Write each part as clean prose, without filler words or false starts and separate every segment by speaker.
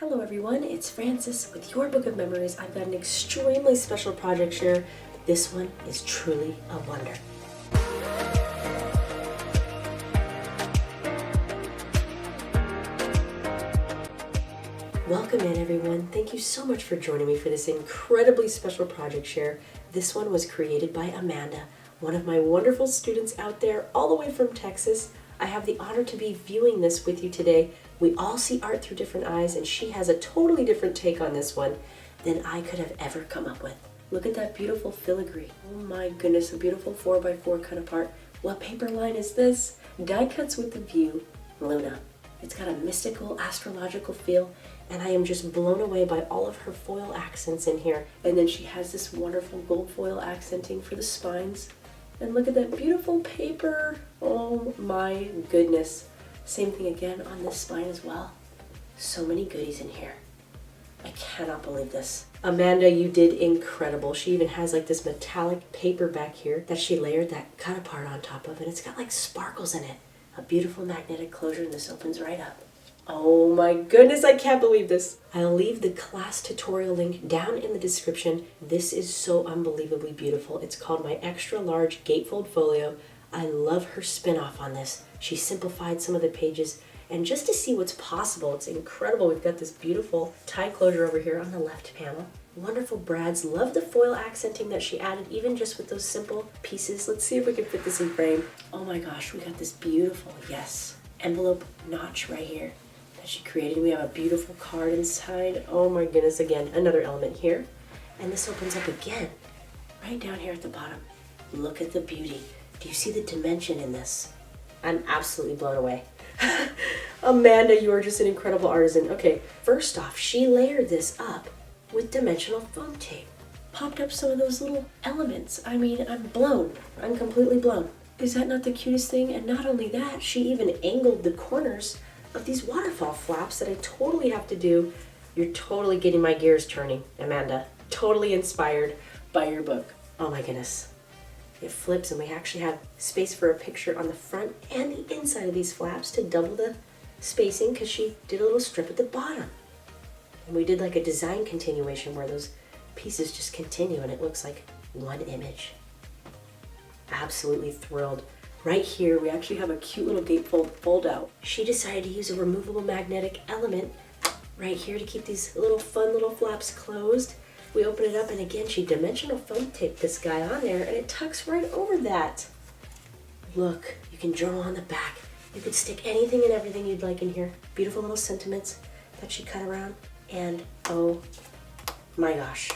Speaker 1: Hello everyone, it's Frances with Your Book of Memories. I've got an extremely special project share. This one is truly a wonder. Welcome in everyone. Thank you so much for joining me for this incredibly special project share. This one was created by Amanda, one of my wonderful students out there all the way from Texas. I have the honor to be viewing this with you today. We all see art through different eyes, and she has a totally different take on this one than I could have ever come up with. Look at that beautiful filigree. Oh my goodness, a beautiful 4x4 cut apart. What paper line is this? Die Cuts with the View, Luna. It's got a mystical, astrological feel, and I am just blown away by all of her foil accents in here. And then she has this wonderful gold foil accenting for the spines. And look at that beautiful paper. Oh my goodness. Same thing again on this spine as well. So many goodies in here. I cannot believe this. Amanda, you did incredible. She even has like this metallic paper back here that she layered that cut apart on top of, and it's got like sparkles in it. A beautiful magnetic closure, and this opens right up. Oh my goodness, I can't believe this. I'll leave the class tutorial link down in the description. This is so unbelievably beautiful. It's called my extra large Gatefold Folio. I love her spin-off on this. She simplified some of the pages, and just to see what's possible, it's incredible. We've got this beautiful tie closure over here on the left panel. Wonderful brads. Love the foil accenting that she added, even just with those simple pieces. Let's see if we can fit this in frame. Oh my gosh, we got this beautiful, yes, envelope notch right here that she created. We have a beautiful card inside. Oh my goodness, again, another element here. And this opens up again, right down here at the bottom. Look at the beauty. Do you see the dimension in this? I'm absolutely blown away. Amanda, you are just an incredible artisan. Okay, first off, she layered this up with dimensional foam tape. Popped up some of those little elements. I mean, I'm blown. I'm completely blown. Is that not the cutest thing? And not only that, she even angled the corners of these waterfall flaps that I totally have to do. You're totally getting my gears turning, Amanda. Totally inspired by your book. Oh my goodness. It flips, and we actually have space for a picture on the front and the inside of these flaps to double the spacing, because she did a little strip at the bottom. And we did like a design continuation where those pieces just continue and it looks like one image. Absolutely thrilled. Right here, we actually have a cute little gatefold fold out. She decided to use a removable magnetic element right here to keep these little fun little flaps closed. We open it up, and again, she dimensional foam taped this guy on there, and it tucks right over that. Look, you can journal on the back. You could stick anything and everything you'd like in here. Beautiful little sentiments that she cut around, and oh my gosh.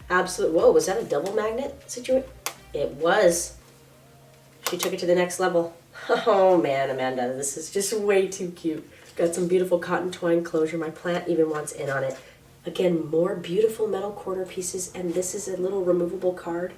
Speaker 1: Absolute, whoa, was that a double magnet situation? It was. She took it to the next level. Oh man, Amanda, this is just way too cute. Got some beautiful cotton twine closure. My plant even wants in on it. Again, more beautiful metal corner pieces, and this is a little removable card.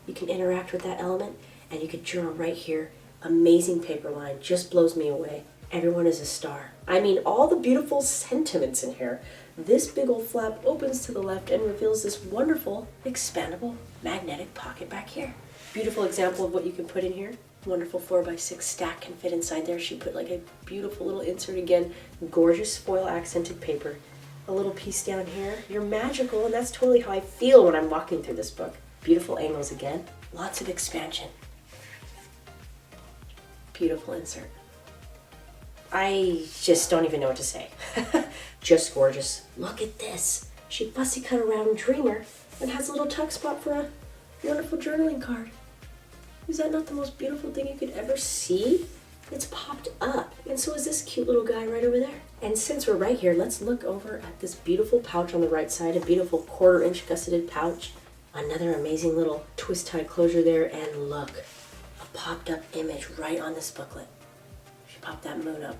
Speaker 1: You can interact with that element, and you could journal right here. Amazing paper line, just blows me away. Everyone is a star. I mean, all the beautiful sentiments in here. This big old flap opens to the left and reveals this wonderful, expandable, magnetic pocket back here. Beautiful example of what you can put in here. Wonderful 4x6 stack can fit inside there. She put like a beautiful little insert again. Gorgeous foil accented paper. A little piece down here. You're magical, and that's totally how I feel when I'm walking through this book. Beautiful angles again. Lots of expansion. Beautiful insert. I just don't even know what to say. Just gorgeous. Look at this. She fussy cut around Dreamer and has a little tuck spot for a wonderful journaling card. Is that not the most beautiful thing you could ever see? It's popped up, and so is this cute little guy right over there. And since we're right here, let's look over at this beautiful pouch on the right side, a beautiful 1/4 inch gusseted pouch. Another amazing little twist tie closure there, and look, a popped up image right on this booklet. She popped that moon up.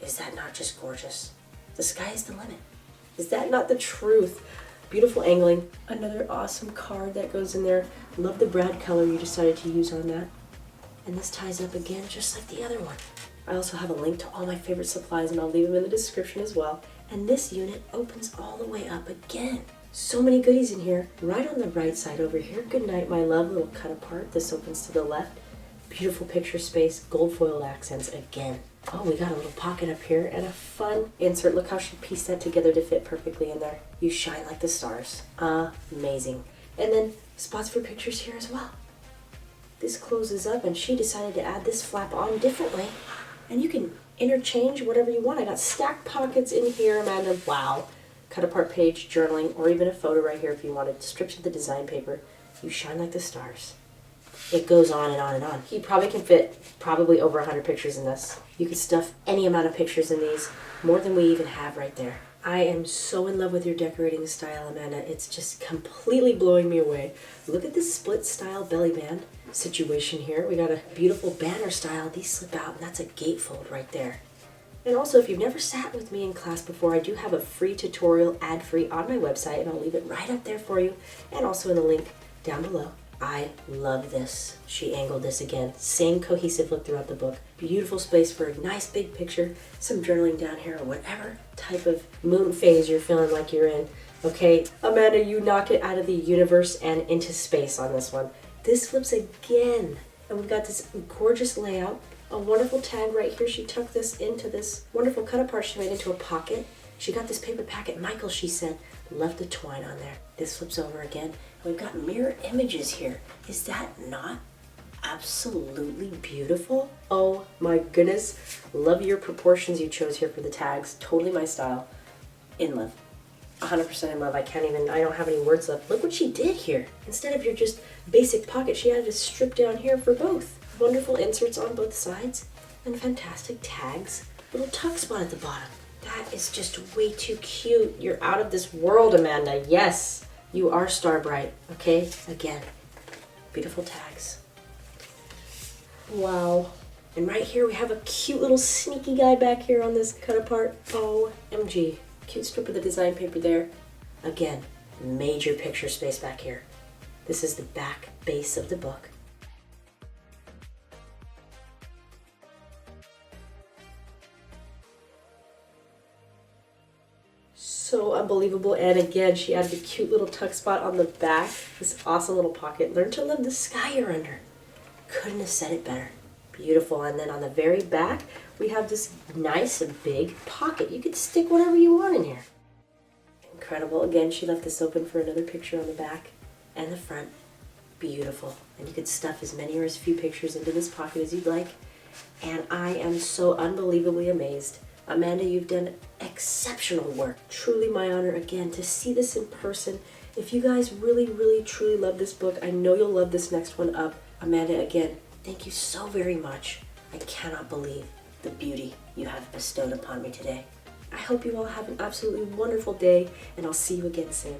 Speaker 1: Is that not just gorgeous? The sky is the limit. Is that not the truth? Beautiful angling. Another awesome card that goes in there. Love the brad color you decided to use on that. And this ties up again just like the other one. I also have a link to all my favorite supplies, and I'll leave them in the description as well. And this unit opens all the way up again. So many goodies in here. Right on the right side over here. Good night, my love. Little cut apart. This opens to the left. Beautiful picture space. Gold foiled accents again. Oh, we got a little pocket up here and a fun insert. Look how she pieced that together to fit perfectly in there. You shine like the stars. Amazing. And then spots for pictures here as well. This closes up and she decided to add this flap on differently. And you can interchange whatever you want. I got stacked pockets in here, Amanda. Wow. Cut apart page, journaling, or even a photo right here if you wanted. Strips of the design paper. You shine like the stars. It goes on and on and on. You probably can fit probably over 100 pictures in this. You could stuff any amount of pictures in these, more than we even have right there. I am so in love with your decorating style, Amanda. It's just completely blowing me away. Look at this split style belly band situation here. We got a beautiful banner style. These slip out, and that's a gatefold right there. And also, if you've never sat with me in class before, I do have a free tutorial ad-free on my website, and I'll leave it right up there for you, and also in the link down below. I love this. She angled this again. Same cohesive look throughout the book. Beautiful space for a nice big picture, some journaling down here, or whatever type of moon phase you're feeling like you're in. Okay, Amanda, you knock it out of the universe and into space on this one. This flips again, and we've got this gorgeous layout. A wonderful tag right here. She tucked this into this wonderful cut apart she made into a pocket. She got this paper packet. Michael, she said, love the twine on there. This flips over again. We've got mirror images here. Is that not absolutely beautiful? Oh my goodness. Love your proportions you chose here for the tags. Totally my style. In love. 100% in love. I don't have any words left. Look what she did here. Instead of your just basic pocket, she added a strip down here for both. Wonderful inserts on both sides and fantastic tags. Little tuck spot at the bottom. That is just way too cute. You're out of this world, Amanda. Yes, you are star bright. Okay, again, beautiful tags. Wow. And right here we have a cute little sneaky guy back here on this cut apart. OMG. Cute strip of the design paper there. Again, major picture space back here. This is the back base of the book. So unbelievable. And again, she added a cute little tuck spot on the back. This awesome little pocket. Learn to love the sky you're under. Couldn't have said it better. Beautiful. And then on the very back, we have this nice big pocket. You could stick whatever you want in here. Incredible. Again, she left this open for another picture on the back and the front. Beautiful. And you could stuff as many or as few pictures into this pocket as you'd like. And I am so unbelievably amazed. Amanda, you've done exceptional work. Truly my honor again to see this in person. If you guys really, really, truly love this book, I know you'll love this next one up. Amanda, again, thank you so very much. I cannot believe the beauty you have bestowed upon me today. I hope you all have an absolutely wonderful day, and I'll see you again soon.